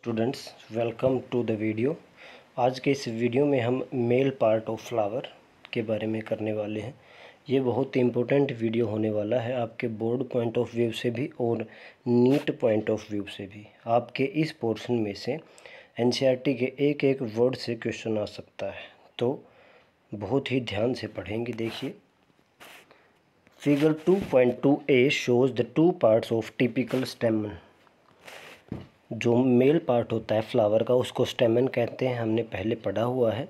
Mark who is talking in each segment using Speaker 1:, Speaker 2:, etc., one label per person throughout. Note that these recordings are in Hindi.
Speaker 1: Students, welcome to the video. आज के इस वीडियो में हम मेल पार्ट ऑफ फ्लावर के बारे में करने वाले हैं। ये बहुत इम्पोर्टेंट वीडियो होने वाला है आपके बोर्ड पॉइंट ऑफ व्यू से भी और नीट पॉइंट ऑफ व्यू से भी। आपके इस पोर्शन में से एनसीईआरटी के एक एक वर्ड से क्वेश्चन आ सकता है, तो बहुत ही ध्यान से पढ़ेंगे। देखिए, figure 2.2a shows the two parts of typical स्टेमन। जो मेल पार्ट होता है फ्लावर का उसको स्टेमन कहते हैं, हमने पहले पढ़ा हुआ है।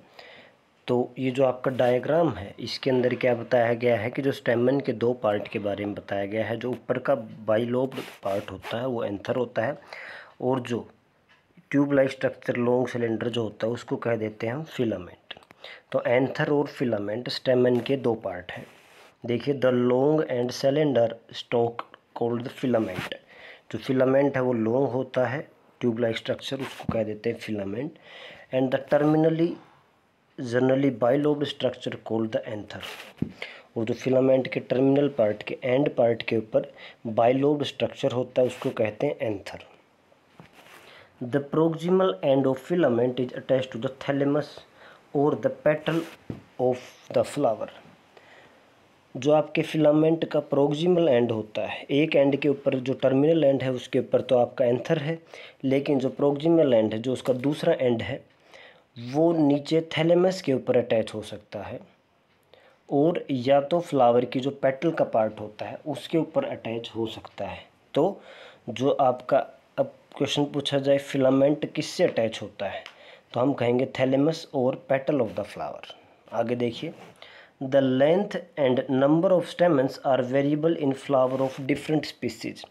Speaker 1: तो ये जो आपका डायग्राम है इसके अंदर क्या बताया गया है कि जो स्टेमन के दो पार्ट के बारे में बताया गया है। जो ऊपर का बाइलोब्ड पार्ट होता है वो एंथर होता है, और जो tube like structure long cylinder जो होता है उसको कह देते हैं हम फिलामेंट। तो एंथर और फिलामेंट स्टेमन के दो पार्ट हैं। देखिए, the long and cylinder stock called the filament. जो फिलामेंट है वो लॉन्ग होता है, ट्यूब लाइक स्ट्रक्चर, उसको कह देते हैं filament. And the terminally generally bilobed structure called the anther. और जो फिलामेंट के टर्मिनल पार्ट के एंड पार्ट के ऊपर बाइलोब्ड स्ट्रक्चर होता है उसको कहते हैं anther. The proximal end of filament is attached to the thalamus और the petal of the flower. जो आपके फिलामेंट का प्रोक्सिमल एंड होता है, एक एंड के ऊपर जो टर्मिनल एंड है उसके ऊपर तो आपका एंथर है, लेकिन जो प्रोक्सिमल एंड है जो उसका दूसरा एंड है वो नीचे थैलेमस के ऊपर अटैच हो सकता है, और या तो फ्लावर की जो पेटल का पार्ट होता है उसके ऊपर अटैच हो सकता है। तो जो आपका अब क्वेश्चन पूछा जाए फिलामेंट किससे अटैच होता है, तो हम कहेंगे थैलेमस और पेटल ऑफ द फ्लावर। आगे देखिए, the length and number of stamens are variable in flower of different species.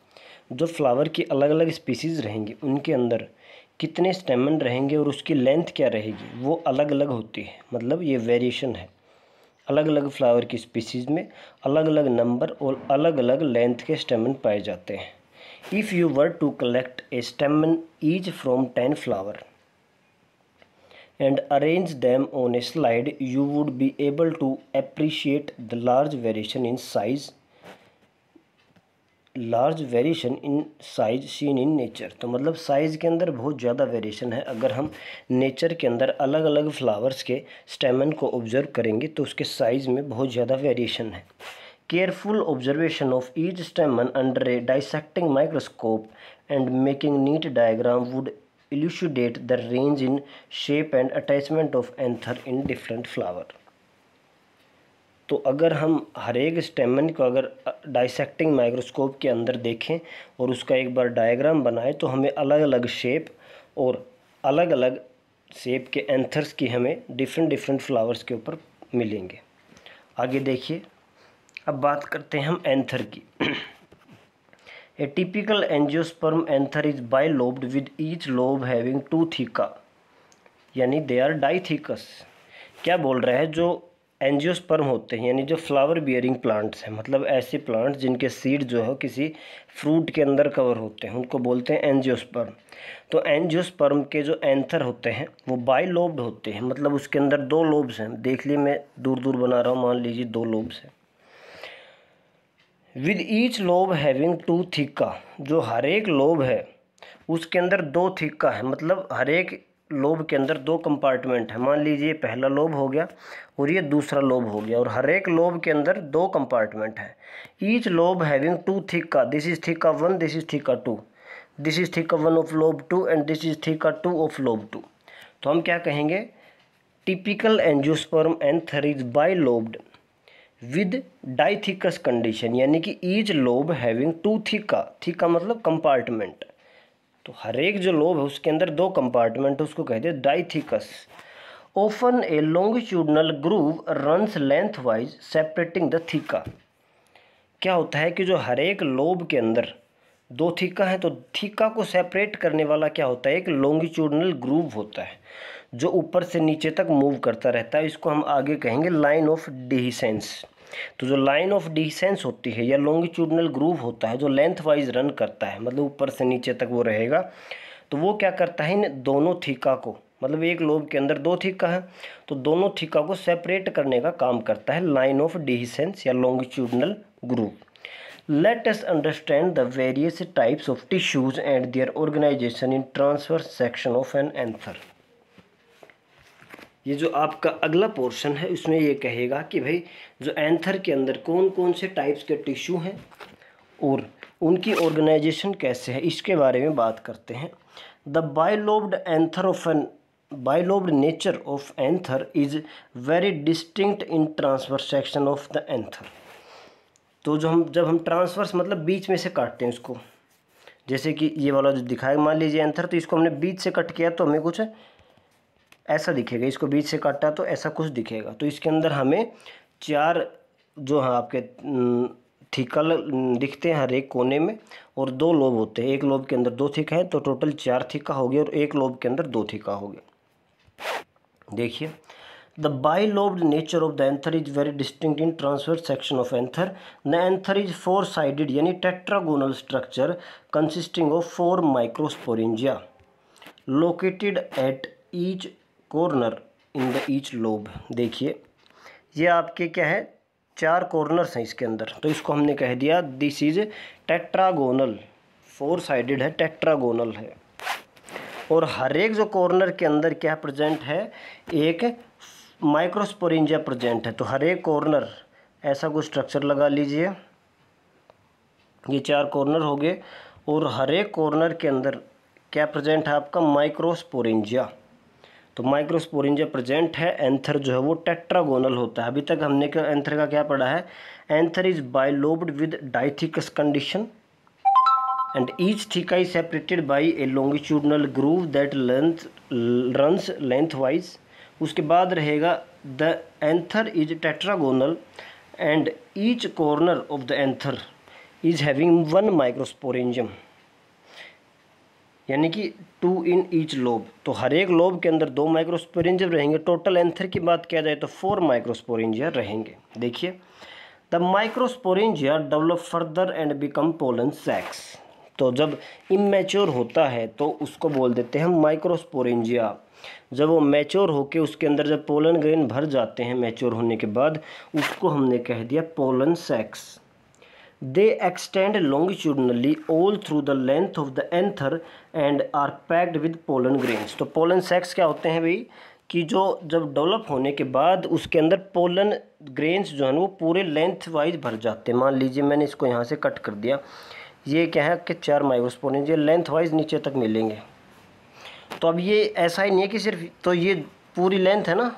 Speaker 1: जो फ्लावर की अलग अलग स्पीसीज़ रहेंगी उनके अंदर कितने स्टेमन रहेंगे और उसकी लेंथ क्या रहेगी वो अलग अलग होती है। मतलब ये वेरिएशन है, अलग अलग फ्लावर की स्पीसीज़ में अलग अलग नंबर और अलग अलग लेंथ के स्टेमन पाए जाते हैं। If you were to collect a stamen each from 10 flower and arrange them on a slide, you would be able to appreciate the large variation in size seen in nature। तो मतलब साइज़ के अंदर बहुत ज़्यादा वेरिएशन है। अगर हम नेचर के अंदर अलग अलग फ्लावर्स के स्टेमन को ऑब्जर्व करेंगे तो उसके साइज़ में बहुत ज़्यादा वेरिएशन है। Careful observation of each स्टेमन under A dissecting microscope and making NEET diagram would elucidate the range in shape and attachment of anther in different flower। तो अगर हम हर एक स्टेमन को अगर डाइसेक्टिंग माइक्रोस्कोप के अंदर देखें और उसका एक बार डायग्राम बनाएं तो हमें अलग अलग शेप और अलग अलग शेप के एंथर्स की हमें डिफरेंट फ्लावर्स के ऊपर मिलेंगे। आगे देखिए, अब बात करते हैं हम एंथर की। A typical angiosperm anther is bilobed with each lobe having two theca, यानी they are dithecous। क्या बोल रहा है, जो एंजियोस्पर्म होते हैं यानी जो फ्लावर बियरिंग प्लांट्स हैं, मतलब ऐसे प्लांट्स जिनके सीड जो है किसी फ्रूट के अंदर कवर होते हैं उनको बोलते हैं एंजियोस्पर्म। तो एंजियोस्पर्म के जो एंथर होते हैं वो बाइलोब्ड होते हैं, मतलब उसके अंदर दो लोब्स हैं। देख लिए, मैं दूर दूर बना रहा हूँ, मान लीजिए दो लोब्स हैं। With each lobe having two theca, जो हर एक लोब है उसके अंदर दो थीका है, मतलब हर एक लोब के अंदर दो कंपार्टमेंट है। मान लीजिए पहला लोब हो गया और ये दूसरा लोब हो गया, और हर एक लोब के अंदर दो कंपार्टमेंट है। Each lobe having two theca, this is theca 1, this is theca 2, this is theca 1 of lobe 2 and this is theca 2 of lobe 2। तो हम क्या कहेंगे, typical angiosperm anther is bilobed with dithecous condition, यानी कि each lobe having two theca, theca मतलब कंपार्टमेंट। तो हर एक जो लोब है उसके अंदर दो कंपार्टमेंट, उसको कहते हैं डाइथिकस। Often A longitudinal groove runs length wise separating the theca. क्या होता है कि जो हर एक लोब के अंदर दो थीका है, तो थीका को सेपरेट करने वाला क्या होता है, एक लॉन्गिट्यूडनल ग्रूव होता है जो ऊपर से नीचे तक मूव करता रहता है। इसको हम आगे कहेंगे लाइन ऑफ डिहिसेंस। तो जो लाइन ऑफ डिहिसेंस होती है या लॉन्गिट्यूडनल ग्रूव होता है जो लेंथ वाइज रन करता है, मतलब ऊपर से नीचे तक वो रहेगा, तो वो क्या करता है इन दोनों थीका को, मतलब एक लोब के अंदर दो थीका है तो दोनों थीका को सेपरेट करने का काम करता है लाइन ऑफ डिहिसेंस या longitudinal groove. Let us understand the various types of tissues and their organization in transverse section of an anther. ये जो आपका अगला पोर्शन है उसमें ये कहेगा कि भाई जो एंथर के अंदर कौन कौन से टाइप्स के टिश्यू हैं और उनकी ऑर्गेनाइजेशन कैसे है, इसके बारे में बात करते हैं। The bilobed nature of anther is very distinct in transverse section of the anther. तो जब हम ट्रांसवर्स मतलब बीच में से काटते हैं इसको, जैसे कि ये वाला जो दिखाएगा, मान लीजिए एंथर, तो इसको हमने बीच से कट किया तो हमें कुछ ऐसा दिखेगा, इसको बीच से काटा तो ऐसा कुछ दिखेगा। तो इसके अंदर हमें 4 जो है आपके थिकल दिखते हैं हर एक कोने में, और 2 लोब होते हैं। एक लोब के अंदर 2 थिका है, तो टोटल 4 थिका हो गया, और एक लोब के अंदर 2 थिका हो गया। देखिए, the bilobed nature of the anther is very distinct in transverse section of anther. The anther is 4 sided यानी tetragonal structure consisting of 4 microsporangia located at each corner in the each lobe. देखिए, ये आपके क्या है, 4 कॉर्नर्स हैं इसके अंदर, तो इसको हमने कह दिया दिस इज टेट्रागोनल, 4 साइडेड है, टेट्रागोनल है। और हर एक जो कॉर्नर के अंदर क्या प्रेजेंट है, एक माइक्रोस्पोरेंजिया प्रेजेंट है। तो हर एक कॉर्नर ऐसा कुछ स्ट्रक्चर लगा लीजिए, ये 4 कॉर्नर हो गए, और हर एक कॉर्नर के अंदर क्या प्रेजेंट है आपका, माइक्रोस्पोरेंजिया। तो माइक्रोस्पोरेंजिया प्रेजेंट है। एंथर जो है वो टेट्रागोनल होता है। अभी तक हमने एंथर का क्या पढ़ा है, anther is bilobed with dithecous condition and each theca is separated by a longitudinal groove that runs lengthwise. उसके बाद रहेगा the anther is tetragonal and each corner of the anther is having 1 microsporangium, यानी कि 2 इन ईच लोब। तो हर एक लोब के अंदर 2 माइक्रोस्पोरेंजिया रहेंगे। टोटल एंथर की बात किया जाए तो 4 माइक्रोस्पोरेंजिया रहेंगे। देखिए, the microsporangia develop further and become pollen sacs. तो जब इमेच्योर होता है तो उसको बोल देते हैं माइक्रोस्पोरेंजिया। जब वो मैच्योर होके उसके अंदर जब पोलन ग्रेन भर जाते हैं मैच्योर होने के बाद, उसको हमने कह दिया pollen सैक्स। They extend longitudinally all through the length of the anther and are packed with pollen grains। तो pollen sacs क्या होते हैं भाई, कि जो जब डेवलप होने के बाद उसके अंदर पोलन ग्रेन्स जो है वो पूरे लेंथ वाइज भर जाते हैं। मान लीजिए मैंने इसको यहाँ से कट कर दिया, ये क्या है कि 4 माइक्रोस्पोरेंजिया लेंथ वाइज नीचे तक मिलेंगे। तो अब ये ऐसा ही नहीं है कि सिर्फ, तो ये पूरी लेंथ है ना,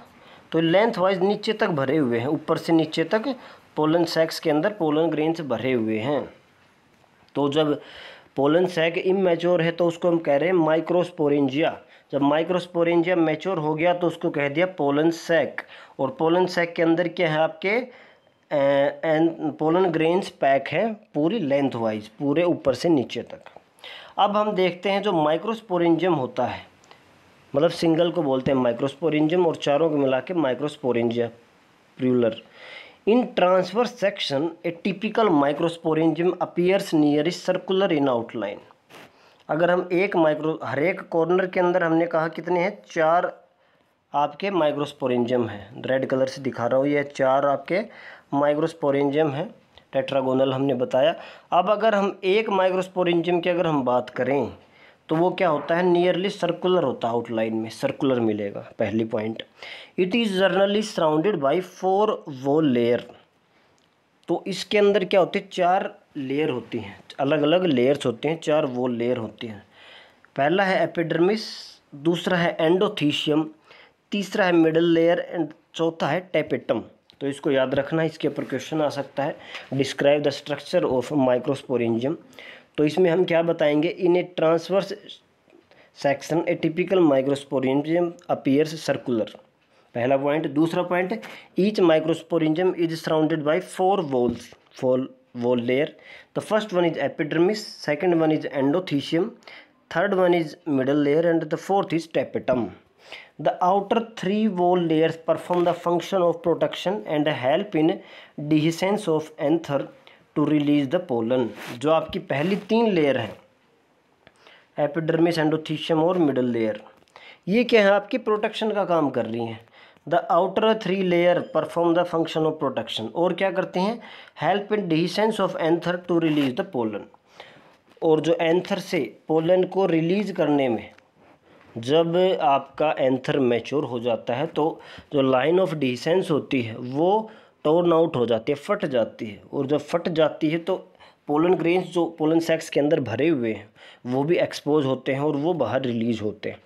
Speaker 1: तो लेंथ वाइज नीचे तक भरे हुए हैं, ऊपर से नीचे तक पोलन सैक्स के अंदर पोलन ग्रेन्स भरे हुए हैं। तो जब पोलन सैक इमेच्योर है तो उसको हम कह रहे हैं माइक्रोस्पोरेंजिया। जब माइक्रोस्पोरेंजिया मैच्योर हो गया तो उसको कह दिया पोलन सैक। और पोलन सैक के अंदर क्या है आपके पोलन ग्रेन्स पैक है पूरी लेंथ वाइज, पूरे ऊपर से नीचे तक। अब हम देखते हैं जो माइक्रोस्पोरेंजियम होता है, मतलब सिंगल को बोलते हैं माइक्रोस्पोरेंजियम और चारों को मिला के microsporangia plural. In transverse section, a typical microsporangium appears near is circular in outline। अगर हम हर एक कॉर्नर के अंदर हमने कहा कितने हैं, 4 आपके माइक्रोस्पोरेंजियम हैं। रेड कलर से दिखा रहा हूँ, ये 4 आपके माइक्रोस्पोरेंजियम हैं, टेट्रागोनल हमने बताया। अब अगर हम एक माइक्रोस्पोरेंजियम की अगर हम बात करें तो वो क्या होता है, नियरली सर्कुलर होता है, आउटलाइन में सर्कुलर मिलेगा। पहली point, it is generally surrounded by 4 wall layer. तो इसके अंदर क्या होते हैं, 4 लेयर होती हैं, अलग अलग लेयर्स होते हैं, 4 वॉल लेयर होती हैं। पहला है एपिडर्मिस, दूसरा है एंडोथीशियम, तीसरा है मिडल लेयर एंड चौथा है टेपेटम। तो इसको याद रखना, इसके ऊपर क्वेश्चन आ सकता है, describe the structure of microsporangium. तो इसमें हम क्या बताएंगे, in a transverse section a typical microsporangium appears circular, पहला पॉइंट। दूसरा point, each microsporangium is surrounded by 4 walls, 4 wall layer. The first one is epidermis, second one is endothecium, third one is middle layer and the fourth is tapetum. The outer 3 wall layers perform the function of protection and help in dehiscence of anther to release the pollen। जो आपकी पहली 3 लेयर हैं, एपिडर्मिस, एंडोथीशियम और मिडल लेयर, ये क्या है आपकी प्रोटेक्शन का काम कर रही हैं। The outer 3 layer perform the function of protection, और क्या करते हैं, help in dehiscence of anther to release the pollen, और जो एंथर से पोलन को रिलीज करने में, जब आपका एंथर मैच्योर हो जाता है तो जो लाइन ऑफ डिसेंस होती है वो टोर्न आउट हो जाती है, फट जाती है, और जब फट जाती है तो पोलन ग्रेन्स जो पोलन सैक्स के अंदर भरे हुए हैं वो भी एक्सपोज होते हैं और वो बाहर रिलीज होते हैं।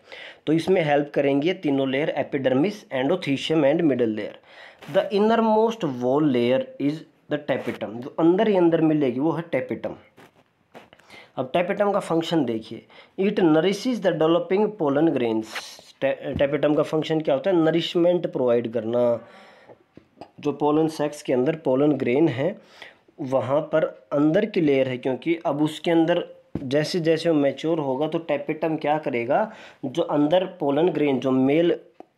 Speaker 1: तो इसमें हेल्प करेंगे तीनों layer, epidermis, endothecium and middle layer. The inner most wall layer is the tapetum, जो अंदर ही अंदर मिलेगी वो है टेपिटम। अब टेपिटम का फंक्शन देखिए, it nourishes the developing pollen grains. Tapetum का फंक्शन क्या होता है, नरिशमेंट प्रोवाइड करना। जो पोलन सेक्स के अंदर पोलन ग्रेन है वहाँ पर अंदर की लेयर है, क्योंकि अब उसके अंदर जैसे जैसे वो मैच्योर होगा तो टेपिटम क्या करेगा, जो अंदर पोलन ग्रेन, जो मेल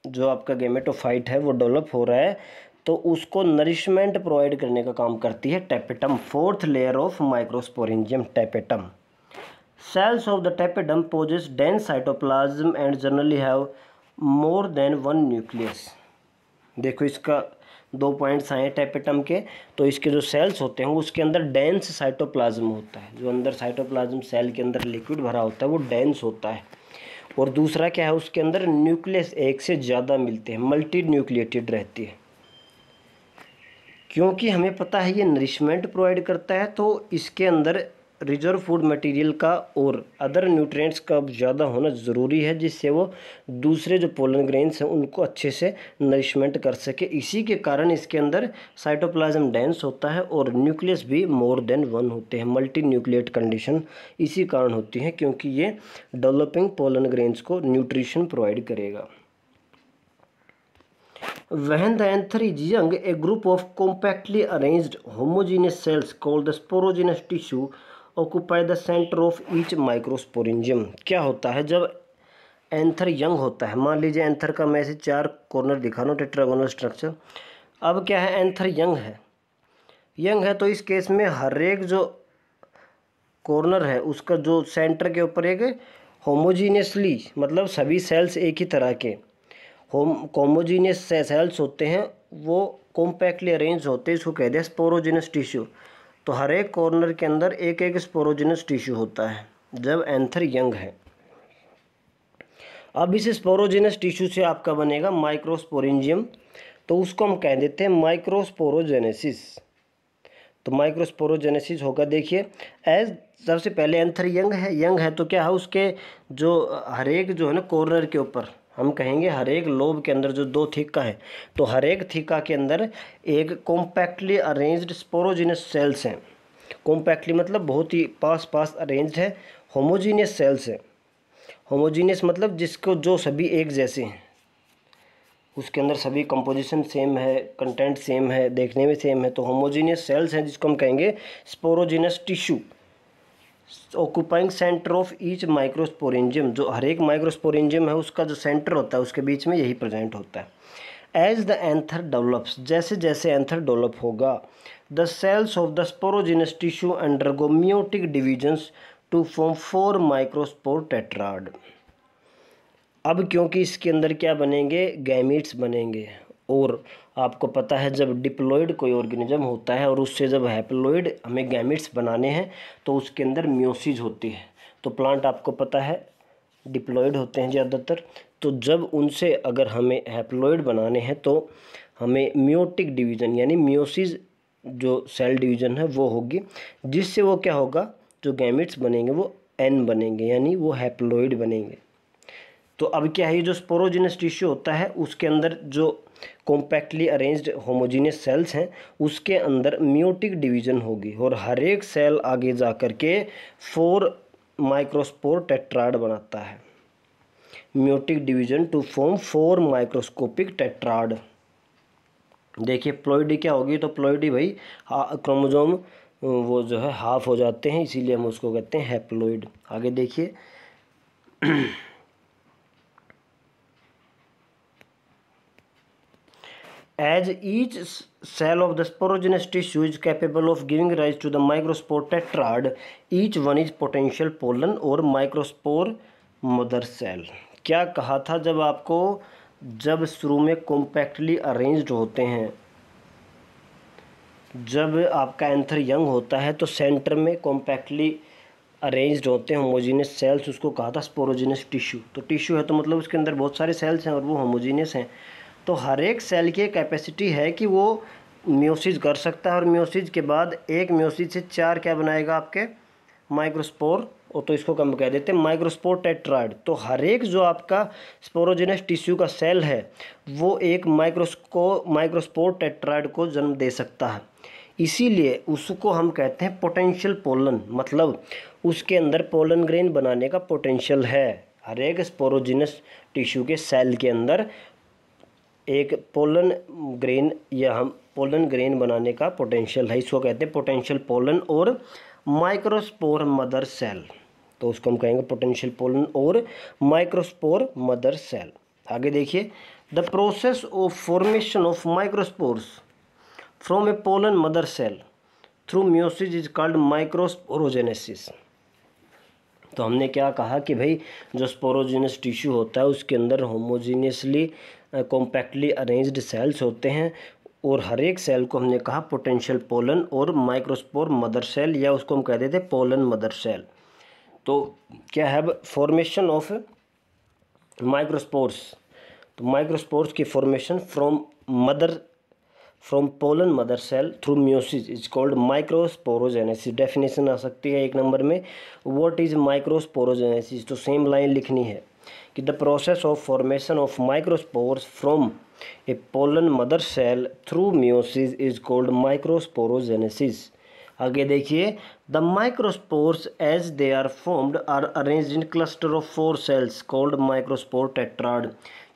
Speaker 1: जो आपका गेमेटोफाइट है वो डेवलप हो रहा है तो उसको नरिशमेंट प्रोवाइड करने का काम करती है tapetum. Fourth layer of microsporangium, tapetum. Cells of the tapetum possess dense cytoplasm and generally have more than one nucleus। देखो इसका 2 पॉइंट्स आए टेपिटम के, तो इसके जो सेल्स होते हैं उसके अंदर डेंस साइटोप्लाज्म होता है, जो अंदर साइटोप्लाज्म सेल के अंदर लिक्विड भरा होता है वो डेंस होता है। और दूसरा क्या है, उसके अंदर न्यूक्लियस एक से ज़्यादा मिलते हैं, मल्टी न्यूक्लिएटेड रहती है। क्योंकि हमें पता है ये नरिशमेंट प्रोवाइड करता है तो इसके अंदर रिजर्व फूड मटेरियल का और अदर न्यूट्रिएंट्स का ज़्यादा होना ज़रूरी है, जिससे वो दूसरे जो पोलन ग्रेन्स हैं उनको अच्छे से नरिशमेंट कर सके। इसी के कारण इसके अंदर साइटोप्लाज्म डेंस होता है और न्यूक्लियस भी मोर देन वन होते हैं, मल्टी न्यूक्लिएट कंडीशन इसी कारण होती है, क्योंकि ये डेवलपिंग पोलन ग्रेन्स को न्यूट्रिशन प्रोवाइड करेगा। When the anther is young, a group of compactly arranged homogeneous cells called the sporogenous tissue occupy the center of each microsporangium। क्या होता है जब एंथर यंग होता है, मान लीजिए एंथर का मैं ऐसे 4 कॉर्नर दिखा रहा हूँ, टेट्रागोनल स्ट्रक्चर। अब क्या है, एंथर यंग है तो इस केस में हर एक जो कॉर्नर है उसका जो सेंटर के ऊपर एक होमोजीनियसली, मतलब सभी सेल्स एक ही तरह के होमोजीनियस सेल्स होते हैं, वो कॉम्पैक्टली अरेंज होते हैं, इसको कहते हैं स्पोरोजिनस टिश्यू। तो हर एक कॉर्नर के अंदर एक एक स्पोरोजिनस टिश्यू होता है जब एंथर यंग है। अब इस स्पोरोजिनस टिश्यू से आपका बनेगा माइक्रोस्पोरेंजियम, तो उसको हम कह देते हैं माइक्रोस्पोरोजेनेसिस। तो माइक्रोस्पोरोजेनेसिस होगा, देखिए एज सबसे पहले एंथर यंग है तो क्या है, उसके जो हर एक जो है ना कॉर्नर के ऊपर हम कहेंगे हर एक लोब के अंदर जो 2 थीका है, तो हर एक थीका के अंदर एक कॉम्पैक्टली अरेंज्ड स्पोरोजिनस सेल्स हैं। कॉम्पैक्टली मतलब बहुत ही पास अरेंज्ड है, होमोजीनियस सेल्स है। होमोजीनियस मतलब जिसको जो सभी एक जैसे हैं, उसके अंदर सभी कंपोजिशन सेम है, कंटेंट सेम है, देखने में सेम है, तो होमोजीनियस सेल्स हैं जिसको हम कहेंगे sporogenous tissue. Occupying centre of each microsporangium, जो हर एक माइक्रोस्पोरेंजियम है उसका जो सेंटर होता है उसके बीच में यही प्रेजेंट होता है। एज द एंथर डेवलप्स, जैसे जैसे एंथर डेवलप होगा, the cells of the sporogenous tissue undergo meiotic divisions to form 4 microspore tetrad. अब क्योंकि इसके अंदर क्या बनेंगे, गैमीट्स बनेंगे, और आपको पता है जब डिप्लॉइड कोई ऑर्गेनिज्म होता है और उससे जब हैप्लॉइड हमें गैमीट्स बनाने हैं तो उसके अंदर मियोसिस होती है। तो प्लांट आपको पता है डिप्लॉइड होते हैं ज़्यादातर, तो जब उनसे अगर हमें हैप्लॉइड बनाने हैं तो हमें मियोटिक डिवीज़न यानी मियोसिस जो सेल डिवीज़न है वो होगी, जिससे वो क्या होगा, जो गैमीट्स बनेंगे वो एन बनेंगे यानी वो हैप्लॉइड बनेंगे। तो अब क्या है, ये जो स्पोरोजिनस टिश्यू होता है उसके अंदर जो कॉम्पैक्टली अरेंज्ड होमोजीनियस सेल्स हैं उसके अंदर मियोटिक डिवीज़न होगी और हर एक सेल आगे जा कर के 4 माइक्रोस्पोर टेट्राड बनाता है। Meiotic division to form 4 microscopic tetrad. देखिए प्लॉइडी क्या होगी, तो प्लॉइडी भाई क्रोमोसोम वो जो है हाफ हो जाते हैं, इसीलिए हम उसको कहते हैं हैप्लॉइड। आगे देखिए As each cell of the sporogenous tissue is capable of giving rise to the microspore tetrad, each one is potential pollen or microspore mother cell। क्या कहा था जब आपको जब शुरू में कॉम्पैक्टली अरेंज्ड होते हैं, जब आपका एंथर यंग होता है तो सेंटर में कॉम्पैक्टली अरेंज्ड होते हैं होमोजीनियस सेल्स, उसको कहा था स्पोरोजीनियस टिश्यू। तो टिश्यू है तो मतलब उसके अंदर बहुत सारे सेल्स हैं और वो होमोजीनियस हैं। तो हर एक सेल की कैपेसिटी है कि वो मियोसिस कर सकता है और मियोसिस के बाद एक मियोसिस से 4 क्या बनाएगा आपके माइक्रोस्पोर, और तो इसको हम कह देते हैं माइक्रोस्पोर टेट्राइड। तो हर एक जो आपका स्पोरोजेनस टिश्यू का सेल है वो एक माइक्रोस्पोर टेट्राइड को जन्म दे सकता है। इसीलिए उसको हम कहते हैं पोटेंशियल पोलन, मतलब उसके अंदर पोलन ग्रेन बनाने का पोटेंशियल है। हर एक स्पोरोजेनस टिश्यू के सेल के अंदर एक पोलन ग्रेन या हम पोलन ग्रेन बनाने का पोटेंशियल है, इसको कहते हैं पोटेंशियल पोलन और माइक्रोस्पोर मदर सेल। तो उसको हम कहेंगे पोटेंशियल पोलन और माइक्रोस्पोर मदर सेल। आगे देखिए, the process of formation of microspores from a pollen mother cell through meiosis is called microsporogenesis. तो हमने क्या कहा कि भाई जो स्पोरोजीनस टिश्यू होता है उसके अंदर होमोजीनियसली कॉम्पैक्टली अरेंज्ड सेल्स होते हैं और हर एक सेल को हमने कहा पोटेंशियल पोलन और माइक्रोस्पोर मदर सेल, या उसको हम कह देते हैं पोलन मदर सेल। तो क्या है फॉर्मेशन ऑफ माइक्रोस्पोर्स, तो माइक्रोस्पोर्स की formation from pollen mother cell through meiosis is called microsporogenesis. Definition आ सकती है 1 नंबर में, व्हाट इज माइक्रोस्पोरोजेनेसिस। तो सेम लाइन लिखनी है कि the process of formation of microspores from a pollen mother cell through meiosis is called microsporogenesis. आगे देखिए, the microspores as they are formed are arranged in cluster of 4 cells called microspore tetrad.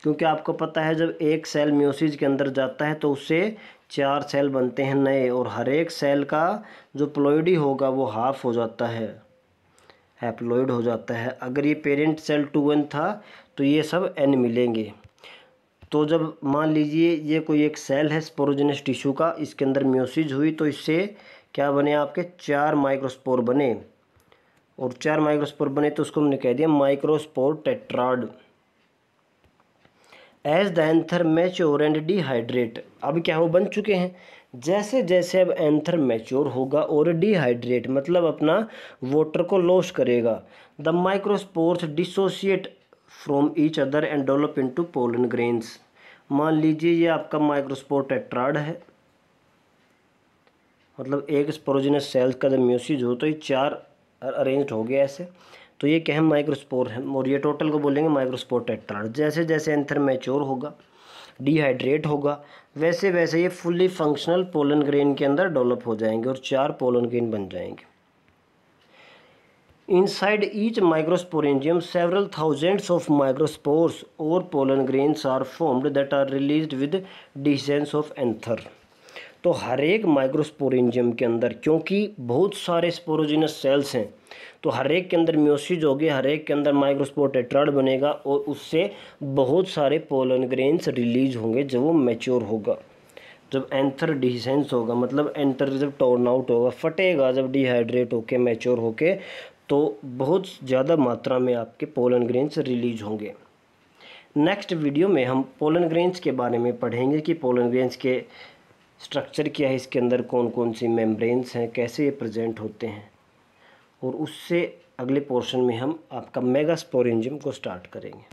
Speaker 1: क्योंकि आपको पता है जब एक सेल मियोसिस के अंदर जाता है तो उससे 4 सेल बनते हैं नए, और हर एक सेल का जो प्लॉइडी होगा वो हाफ हो जाता है, हैप्लॉइड हो जाता है। अगर ये पेरेंट सेल 2n था तो ये सब n मिलेंगे। तो जब मान लीजिए ये कोई एक सेल है स्पोरोजेनस टिश्यू का, इसके अंदर मियोसिस हुई तो इससे क्या बने आपके 4 माइक्रोस्पोर बने, और 4 माइक्रोस्पोर बने तो उसको हमने कह दिया microspore tetrad. As the anther mature and dehydrate, अब क्या हो बन चुके हैं, जैसे जैसे अब एंथर मैच्योर होगा और डिहाइड्रेट मतलब अपना वाटर को लॉस करेगा, the microspores dissociate from each other and develop into pollen grains. मान लीजिए ये आपका माइक्रोस्पोर टेट्राड है, मतलब एक स्पोरोजेनस सेल्स का जब मियोसिस हो तो ये 4 अरेंज्ड हो गया ऐसे, तो ये क्या है माइक्रोस्पोर है, और ये टोटल को बोलेंगे माइक्रोस्पोर टेट्राड। जैसे जैसे एंथर मैच्योर होगा, डिहाइड्रेट होगा, वैसे वैसे ये फुल्ली फंक्शनल पोलन ग्रेन के अंदर डेवलप हो जाएंगे और 4 पोलन ग्रेन बन जाएंगे। Inside each microsporangium several thousands of microspores और pollen grains are formed that are released with dehiscence of anther. तो हर एक माइक्रोस्पोरेंजियम के अंदर, क्योंकि बहुत सारे स्पोरोजिनस सेल्स हैं, तो हर एक के अंदर मियोसिस होगी, हर एक के अंदर माइक्रोस्पोर टेट्राड बनेगा और उससे बहुत सारे पोलन ग्रेन्स रिलीज होंगे जब वो मैच्योर होगा। जब एंथर डिसेंस होगा मतलब एंथर जब टॉर्न आउट होगा, फटेगा जब डिहाइड्रेट होके मैच्योर होके, तो बहुत ज़्यादा मात्रा में आपके पोलन ग्रेन्स रिलीज होंगे। नेक्स्ट वीडियो में हम पोलन ग्रेन्स के बारे में पढ़ेंगे कि पोलन ग्रेन्स के स्ट्रक्चर क्या है, इसके अंदर कौन कौन सी मेम्ब्रेन्स हैं, कैसे ये प्रेजेंट होते हैं, और उससे अगले पोर्शन में हम आपका मेगास्पोरेंजियम को स्टार्ट करेंगे।